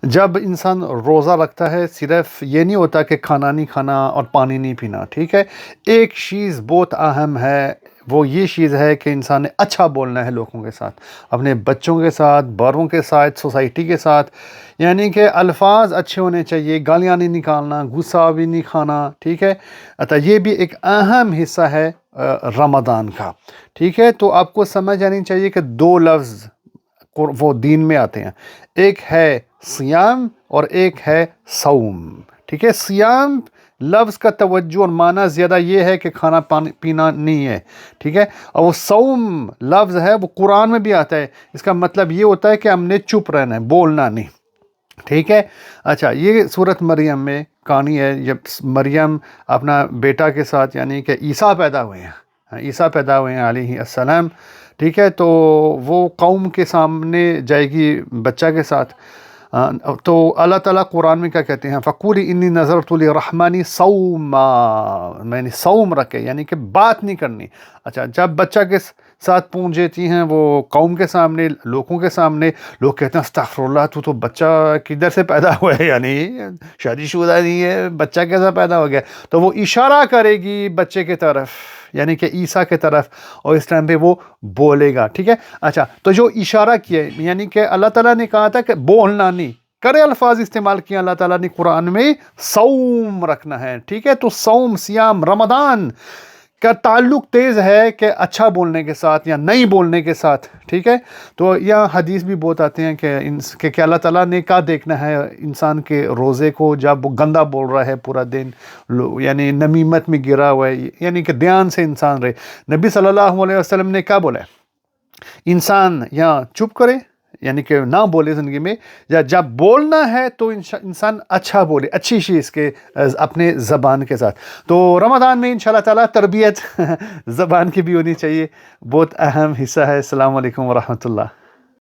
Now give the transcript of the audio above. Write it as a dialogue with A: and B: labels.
A: جب انسان روزہ رکھتا ہے صرف یہ نہیں ہوتا کہ کھانا نہیں کھانا اور پانی نہیں پینا، ٹھیک ہے، ایک چیز بہت اہم ہے، وہ یہ چیز ہے کہ انسان نے اچھا بولنا ہے لوگوں کے ساتھ، اپنے بچوں کے ساتھ، بڑوں کے ساتھ، سوسائٹی کے ساتھ، یعنی کہ الفاظ اچھے ہونے چاہیے، گالیاں نہیں نکالنا، غصہ بھی نہیں کھانا، ٹھیک ہے۔ یہ بھی ایک اہم حصہ ہے رمضان کا، ٹھیک ہے۔ تو آپ کو سمجھ آنی چاہیے کہ دو لفظ وہ دین میں آتے ہیں، ایک ہے سیام اور ایک ہے صوم، ٹھیک ہے۔ سیام لفظ کا توجہ اور معنی زیادہ یہ ہے کہ کھانا پینا نہیں ہے، ٹھیک ہے، اور وہ صوم لفظ ہے وہ قرآن میں بھی آتا ہے، اس کا مطلب یہ ہوتا ہے کہ ہم نے چپ رہنا ہے، بولنا نہیں، ٹھیک ہے۔ اچھا، یہ سورۃ مریم میں کہانی ہے جب مریم اپنا بیٹا کے ساتھ یعنی کہ عیسیٰ پیدا ہوئے ہیں، عیسیٰ پیدا ہوئے ہیں علیہ السلام، ٹھیک ہے۔ تو وہ قوم کے سامنے جائے گی بچہ کے ساتھ، تو اللہ تعالیٰ قرآن میں کیا کہتے ہیں، فَقُولِ إِنِّي نَذَرْتُ لِلرَّحْمَنِ صَوْمًا، میں نے صوم رکھے یعنی کہ بات نہیں کرنی۔ اچھا، جب بچہ کے ساتھ پہنچ جاتی ہیں وہ قوم کے سامنے، لوگوں کے سامنے، لوگ کہتے ہیں استغفر اللہ، تو بچہ کدھر سے پیدا ہوا ہے، یعنی شادی شدہ نہیں ہے، بچہ کیسا پیدا ہو گیا؟ تو وہ اشارہ کرے گی بچے کی طرف، یعنی کہ عیسیٰ کی طرف، اور اس ٹائم پہ وہ بولے گا، ٹھیک ہے۔ اچھا، تو جو اشارہ کیا یعنی کہ اللہ تعالیٰ نے کہا تھا کہ بولنا نہیں، کرے الفاظ استعمال کیا اللہ تعالیٰ نے قرآن میں، صوم رکھنا ہے، ٹھیک ہے۔ تو صوم، سیام، رمضان کا تعلق تیز ہے کہ اچھا بولنے کے ساتھ یا نہیں بولنے کے ساتھ، ٹھیک ہے۔ تو یہاں حدیث بھی بہت آتے ہیں کہ اللہ تعالیٰ نے کیا دیکھنا ہے انسان کے روزے کو جب وہ گندا بول رہا ہے پورا دن، یعنی نمیمت میں گرا ہوا ہے، یعنی کہ دھیان سے انسان رہے۔ نبی صلی اللہ علیہ وسلم نے کیا بولا ہے، انسان یا چپ کرے یعنی کہ نہ بولے زندگی میں، یا جب بولنا ہے تو انسان اچھا بولے، اچھی چیز کے اپنے زبان کے ساتھ۔ تو رمضان میں انشاءاللہ تعالیٰ تربیت زبان کی بھی ہونی چاہیے، بہت اہم حصہ ہے۔ السلام علیکم ورحمۃ اللہ۔